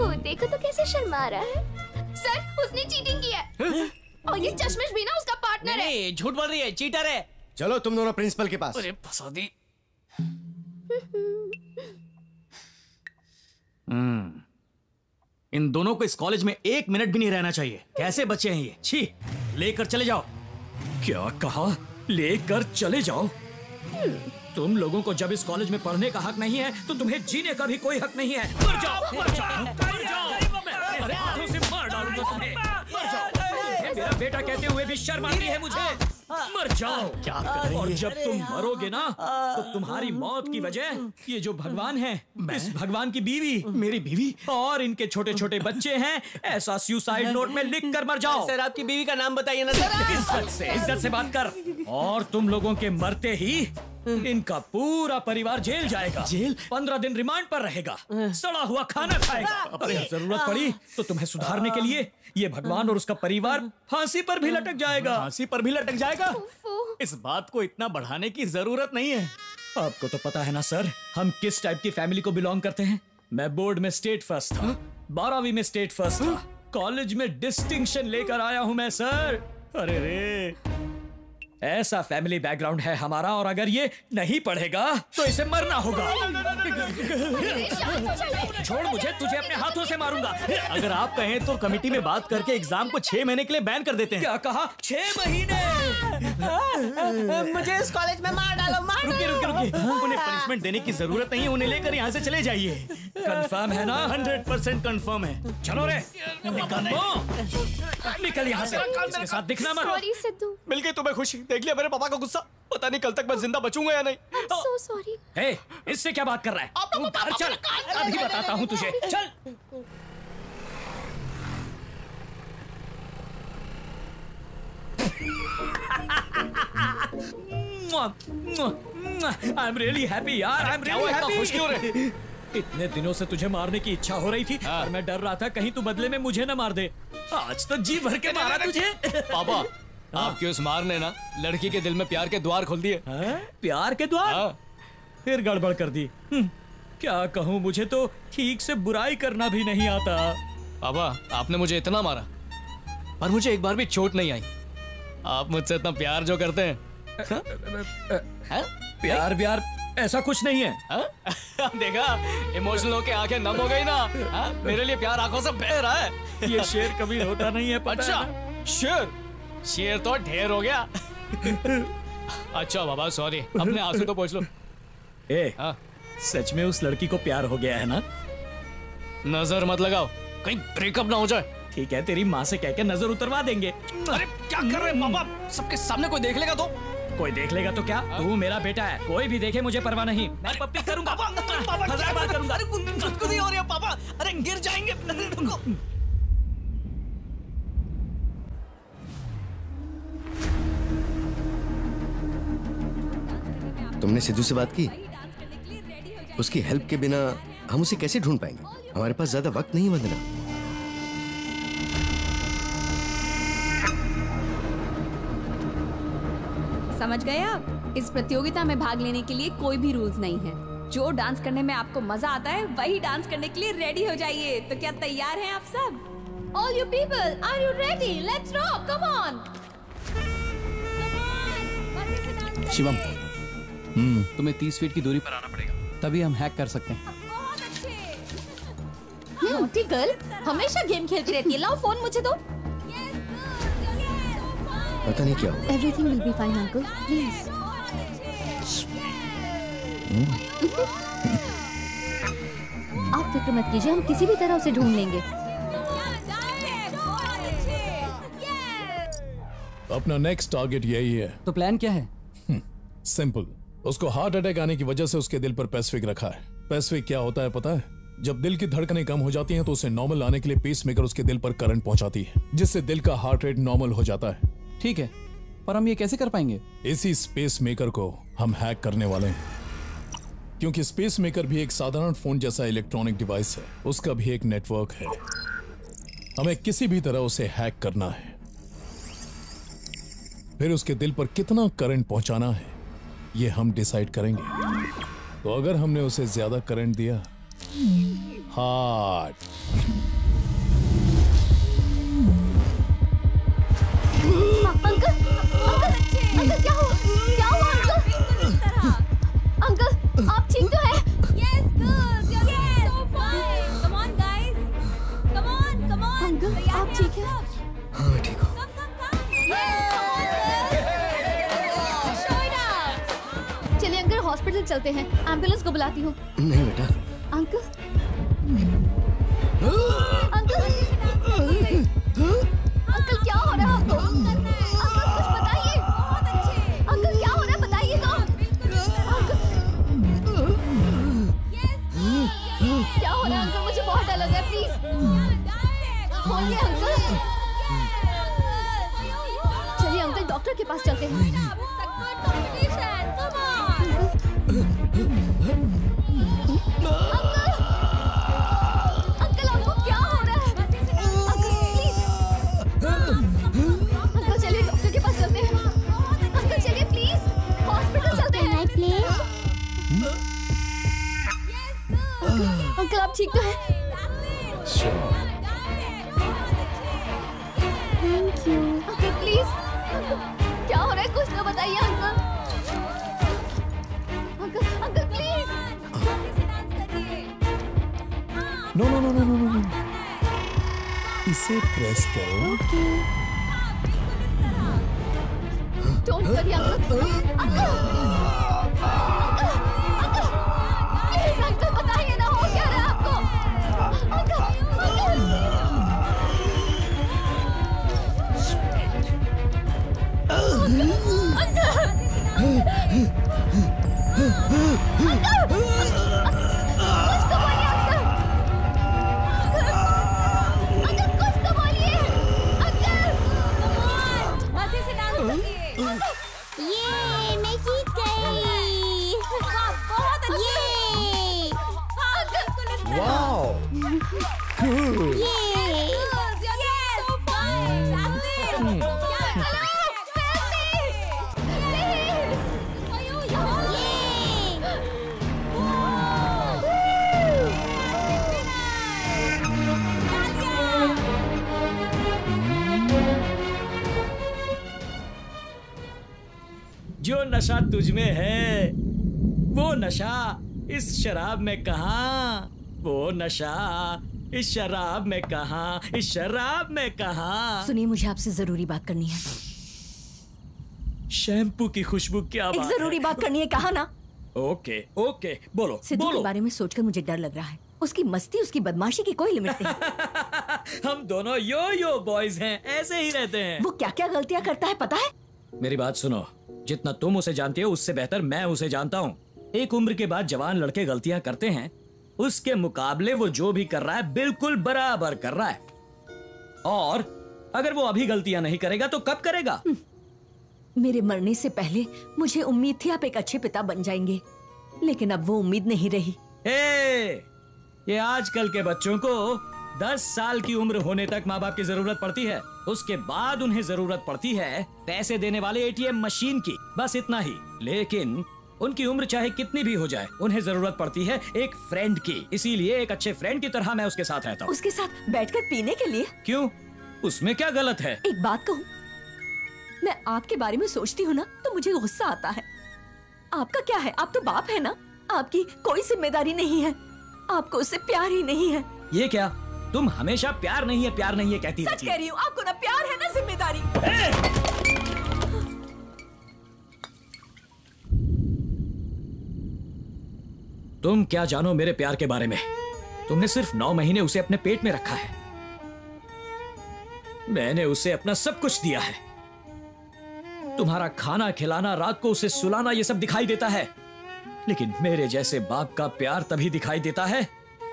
ओहो, देखो तो कैसे शर्मा रहा है। सर, उसने चीटिंग की है। और ये चश्मिश भी ना उसका पार्टनर है। नहीं, झूठ बोल रही है, चीटर है। चलो तुम दोनों प्रिंसिपल के पास। अरे फंसा दी। इन दोनों को इस कॉलेज में 1 मिनट भी नहीं रहना चाहिए। कैसे बच्चे हैं ये? छी, लेकर चले जाओ। क्या कहा? लेकर चले जाओ? तुम लोगों को जब इस कॉलेज में पढ़ने का हक नहीं है तो तुम्हें जीने का भी कोई हक नहीं है। मर जाओ, मर जाओ, मर जाओ। अरे हाथों से मार डालूंगा तुम्हें। मर जाओ। मेरा बेटा कहते हुए भी शर्म आती है मुझे। मर जाओ। क्या और जब तुम मरोगे ना तो तुम्हारी मौत की वजह ये जो भगवान है, इस भगवान की बीवी, मेरी बीवी और इनके छोटे छोटे बच्चे हैं, ऐसा सुसाइड नोट में लिख कर मर जाओ। सर, आपकी बीवी का नाम बताइए ना सर। इज्जत से बात कर। और तुम लोगों के मरते ही इनका पूरा परिवार जेल जाएगा। जेल? 15 दिन रिमांड पर रहेगा, सड़ा हुआ खाना खाएगा। अरे जरूरत पड़ी तो तुम्हें सुधारने के लिए ये भगवान और उसका परिवार फांसी पर भी लटक जाएगा। फांसी पर भी लटक जाएगा? इस बात को इतना बढ़ाने की जरूरत नहीं है। आपको तो पता है ना सर, हम किस टाइप की फैमिली को बिलोंग करते हैं। मैं बोर्ड में स्टेट फर्स्ट था, 12वीं में स्टेट फर्स्ट था, कॉलेज में डिस्टिंक्शन लेकर आया हूं मैं सर। अरे रे, ऐसा फैमिली बैकग्राउंड है हमारा, और अगर ये नहीं पढ़ेगा तो इसे मरना होगा। छोड़ मुझे, तुझे अपने हाथों से मारूंगा। अगर आप कहें तो कमेटी में बात करके एग्जाम को 6 महीने के लिए बैन कर देते हैं। क्या कहा? 6 महीने? मुझे इस कॉलेज में मार डालो, मार रुकिए रुकिए रुकिए, उन्हें पनिशमेंट देने की जरूरत नहीं है, उन्हें लेकर यहाँ से चले जाइए। कंफर्म है ना? 100% कंफर्म है। चलो रे, निकल यहाँ से, इसके साथ दिखना मत। सॉरी सिद्धू। मिल गई तुम्हें खुशी। देख लिया मेरे पापा का गुस्सा। पता नहीं कल तक मैं जिंदा बचूंगा या नहीं। So sorry. हे, इससे क्या बात कर रहा है? तू घर चल, अभी बताता हूँ तुझे। चल। आई एम रियली हैप्पी यार, आई एम रियली हैप्पी। खुश क्यों रहे? इतने दिनों से तुझे मारने की इच्छा हो रही थी और मैं डर रहा था कहीं तू बदले में मुझे न मार दे। आज तो जी भर के मारा तुझे। पापा, आपके उस मार ने ना लड़की के दिल में प्यार के द्वार खोल दिए। प्यार के द्वार? फिर गड़बड़ कर दी। क्या कहूँ, मुझे तो ठीक से बुराई करना भी नहीं आता। पापा, आपने मुझे इतना मारा पर मुझे एक बार भी चोट नहीं आई। आप मुझसे इतना प्यार जो करते हैं। प्यार व्यार ऐसा कुछ नहीं है। देखा, इमोशनल होके आंखें नम हो गई ना। मेरे लिए प्यार आंखों से बह रहा है। ये शेर कभी होता नहीं है, पता अच्छा है? शेर? शेर तो ढेर हो गया। अच्छा बाबा, सॉरी, अपने आंसू तो पोंछ लो। ए, सच में उस लड़की को प्यार हो गया है ना? नजर मत लगाओ, कहीं ब्रेकअप ना हो जाए। ठीक है, तेरी माँ से कह के नजर उतरवा देंगे। अरे क्या कर रहे हैं पापा? सबके सामने कोई देख लेगा तो? कोई देख लेगा तो क्या? तू मेरा बेटा है, कोई भी देखे मुझे परवाह नहीं। मैं पप्पी करूंगा, मजाक बात करूंगा। अरे गुदगुदी हो रही है पापा, अरे गिर जाएंगे। रुको। तुमने सिद्धू से बात की? उसकी हेल्प के बिना हम उसे कैसे ढूंढ पाएंगे? हमारे पास ज्यादा वक्त नहीं वंदना। समझ गए आप? इस प्रतियोगिता में भाग लेने के लिए कोई भी रूल्स नहीं है। जो डांस करने में आपको मजा आता है वही डांस करने के लिए रेडी हो जाइए। तो क्या तैयार हैं आप सब? All you people, are you ready? Let's rock, come on! Shivam, तुम्हें 30 फीट की दूरी पर आना पड़ेगा, तभी हम हैक कर सकते हैं। नॉटी गर्ल हमेशा गेम खेलती रहती है। लाओ फोन मुझे दो। पता नहीं क्या होगा। Everything will be fine, uncle. Please. आप फिक्र मत कीजिए, हम किसी भी तरह उसे ढूंढ लेंगे। अपना नेक्स्ट टारगेट यही है। तो प्लान क्या है? सिंपल, उसको हार्ट अटैक आने की वजह से उसके दिल पर पेसिफिक रखा है। पेसिफिक क्या होता है पता है? जब दिल की धड़कनें कम हो जाती हैं तो उसे नॉर्मल लाने के लिए पेसमेकर उसके दिल पर करंट पहुंचाती है, जिससे दिल का हार्ट रेट नॉर्मल हो जाता है। ठीक है, पर हम ये कैसे कर पाएंगे? इसी स्पेस मेकर को हम हैक करने वाले हैं, क्योंकि स्पेस मेकर भी एक साधारण फोन जैसा इलेक्ट्रॉनिक डिवाइस है, उसका भी एक नेटवर्क है। हमें किसी भी तरह उसे हैक करना है, फिर उसके दिल पर कितना करंट पहुंचाना है ये हम डिसाइड करेंगे। तो अगर हमने उसे ज्यादा करंट दिया हार्ट। अंकल क्या हुआ अंकल? आप ठीक तो हैं? Yes, good. You're so fine. Come on, guys. Come on. Uncle आप ठीक हैं? हाँ मैं ठीक हूँ। चलिए अंकल हॉस्पिटल चलते हैं, एम्बुलेंस को बुलाती हूँ। नहीं बेटा। अंकल क्या हो रहा है आपको? अंकल कुछ बताइए। अंकल क्या हो रहा है बताइए तो। क्या हो रहा है अंकल? मुझे बहुत डर लग रहा है, प्लीज बोलिए अंकल। चलिए अंकल डॉक्टर के पास चलते हैं। अंकल आपको क्या हो रहा है? अंकल प्लीज अंकल चलिए डॉक्टर के पास चलते हैं। अंकल चलिए प्लीज हॉस्पिटल चलते हैं। अंकल आप ठीक तो हैं? Thank you uncle. प्लीज क्या हो रहा है कुछ तो बताइए अंकल। Uncle please. नो। इसे प्रेस करो। Don't worry uncle. Please uncle बताइए ना हो क्या रहा है आपको। अंकल जो नशा तुझ में है वो नशा इस शराब में कहाँ, वो नशा इस शराब में कहाँ, इस शराब में कहाँ। सुनिए मुझे आपसे जरूरी बात करनी है। शैम्पू की खुशबू क्या एक बात जरूरी है? बात करनी है, कहा ना। ओके बोलो सिद्धू बोलो। के बारे में सोचकर मुझे डर लग रहा है। उसकी मस्ती उसकी बदमाशी की कोई लिमिट नहीं। हम दोनों यो बॉयज हैं, ऐसे ही रहते हैं। वो क्या क्या गलतियां करता है पता है? मेरी बात सुनो, जितना तुम उसे जानती हो उससे बेहतर मैं उसे जानता हूँ। एक उम्र के बाद जवान लड़के गलतियां करते हैं, उसके मुकाबले वो जो भी कर रहा है बिल्कुल बराबर कर रहा है। और अगर वो अभी गलतियां नहीं करेगा तो कब करेगा? मेरे मरने से पहले मुझे उम्मीद थी आप एक अच्छे पिता बन जाएंगे, लेकिन अब वो उम्मीद नहीं रही। ये आजकल के बच्चों को 10 साल की उम्र होने तक माँ बाप की जरूरत पड़ती है, उसके बाद उन्हें जरूरत पड़ती है पैसे देने वाले एटीएम मशीन की, बस इतना ही। लेकिन उनकी उम्र चाहे कितनी भी हो जाए, उन्हें जरूरत पड़ती है एक फ्रेंड की। इसीलिए एक अच्छे फ्रेंड की तरह मैं उसके साथ रहता हूँ। उसके साथ बैठकर पीने के लिए? क्यों, उसमें क्या गलत है? एक बात कहूँ, मैं आपके बारे में सोचती हूँ ना तो मुझे गुस्सा आता है। आपका क्या है, आप तो बाप है ना, आपकी कोई जिम्मेदारी नहीं है, आपको उससे प्यार ही नहीं है। ये क्या, तुम हमेशा प्यार नहीं है कहती सच कह रही हूँ, आपको ना प्यार है ना जिम्मेदारी। तुम क्या जानो मेरे प्यार के बारे में? तुमने सिर्फ 9 महीने उसे अपने पेट में रखा है, मैंने उसे अपना सब कुछ दिया है। तुम्हारा खाना खिलाना, रात को उसे सुलाना, ये सब दिखाई देता है, लेकिन मेरे जैसे बाप का प्यार तभी दिखाई देता है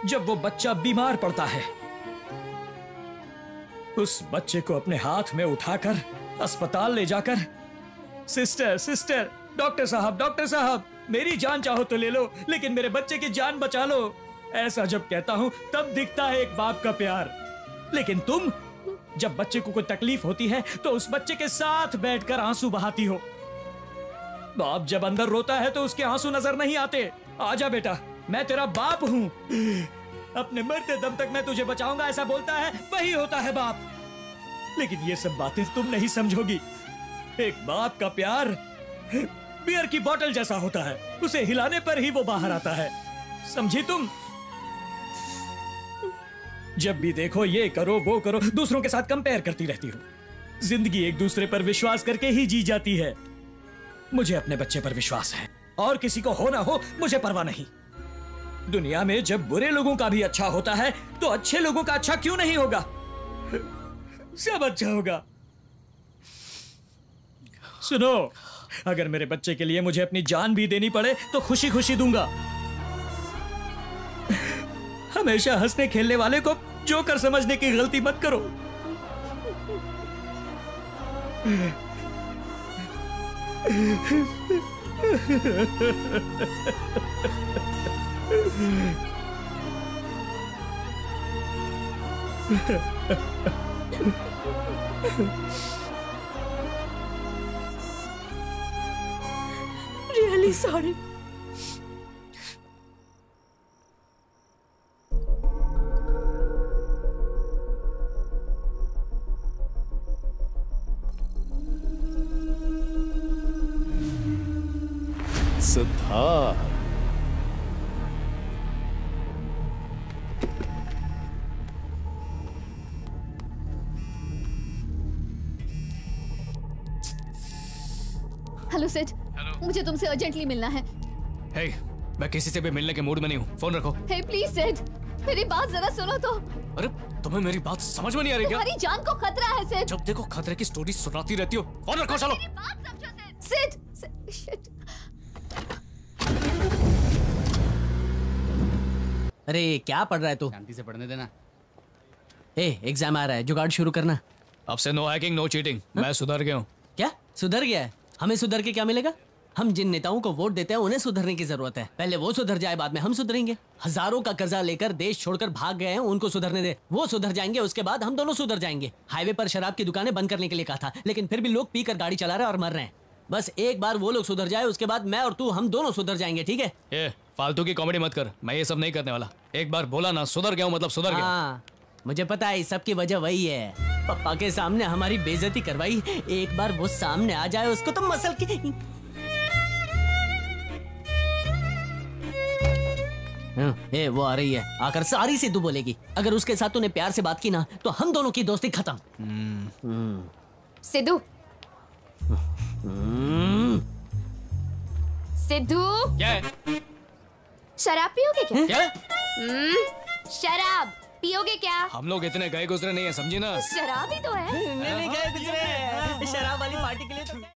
जब वो बच्चा बीमार पड़ता है। उस बच्चे को अपने हाथ में उठाकर अस्पताल ले जाकर, सिस्टर, डॉक्टर साहब, मेरी जान चाहो तो ले लो, लेकिन मेरे बच्चे की जान बचा लो, ऐसा जब कहता हूं तब दिखता है एक बाप का प्यार। लेकिन तुम जब बच्चे को कोई तकलीफ होती है तो उस बच्चे के साथ बैठकर आंसू बहाती हो। बाप जब अंदर रोता है तो उसके आंसू नजर नहीं आते। आजा बेटा, मैं तेरा बाप हूँ। अपने मरते दम तक मैं तुझे बचाऊंगा ऐसा बोलता है, वही होता है बाप। लेकिन ये सब बातें तुम नहीं समझोगी। एक बाप का प्यार बियर की बोतल जैसा होता है, उसे हिलाने पर ही वो बाहर आता है, समझी तुम? जब भी देखो ये करो वो करो, दूसरों के साथ कंपेयर करती रहती हो। जिंदगी एक दूसरे पर विश्वास करके ही जी जाती है। मुझे अपने बच्चे पर विश्वास है, और किसी को हो ना हो मुझे परवाह नहीं। दुनिया में जब बुरे लोगों का भी अच्छा होता है तो अच्छे लोगों का अच्छा क्यों नहीं होगा? सब अच्छा होगा। सुनो, अगर मेरे बच्चे के लिए मुझे अपनी जान भी देनी पड़े तो खुशी खुशी दूंगा। हमेशा हंसने खेलने वाले को जोकर समझने की गलती मत करो। Really sorry. Siddharth, hello Sid, मुझे तुमसे अर्जेंटली मिलना है। हे, मैं किसी से भी मिलने के मूड में नहीं हूँ। फोन रखो। हे प्लीज सिड, मेरी बात जरा सुनो तो। अरे तुम्हें मेरी बात समझ में नहीं आ रही क्या? तुम्हारी जान को खतरा है सिड। जब देखो खतरे की स्टोरी सुनाती रहती हो। फोन रखो, चलो। मेरी बात समझो सिड। शिट। अरे क्या पढ़ रहा है तू? शांति से पढ़ने देना। एग्जाम आ रहा है, जुगाड़ शुरू करना। अब से नो हैकिंग नो चीटिंग। मैं सुधर गया हूँ। क्या सुधर गया है? हमें सुधर के क्या मिलेगा? हम जिन नेताओं को वोट देते हैं उन्हें सुधरने की जरूरत है। पहले वो सुधर जाए, बाद में हम सुधरेंगे। हजारों का कर्जा लेकर देश छोड़कर भाग गए हैं, उनको सुधरने दे। वो सुधर जाएंगे, उसके बाद हम दोनों सुधर जाएंगे। हाईवे पर शराब की दुकानें बंद करने के लिए कहा था, लेकिन फिर भी लोग पीकर गाड़ी चला रहे हैं और मर रहे हैं। बस एक बार वो लोग सुधर जाए, उसके बाद मैं और तू हम दोनों सुधर जाएंगे, ठीक है? ये फालतू की कॉमेडी मत कर, मैं ये सब नहीं करने वाला। एक बार बोला ना सुधर गया हूँ मतलब सुधर गया। हाँ, मुझे पता है, सबकी वजह वही है। पापा के सामने हमारी बेइज्जती करवाई। एक बार वो सामने आ जाए, उसको तो मसल की। वो आ रही है, आकर सारी सी तू बोलेगी। अगर उसके साथ तूने प्यार से बात की ना तो हम दोनों की दोस्ती खत्म। सिद्धू, सिद्धू, क्या है? शराब पियोगे क्या? क्या? शराब पियोगे क्या? हम लोग इतने गए गुजरे नहीं है, समझी ना? शराब ही तो है। नहीं गए गुजरे, शराब वाली पार्टी के लिए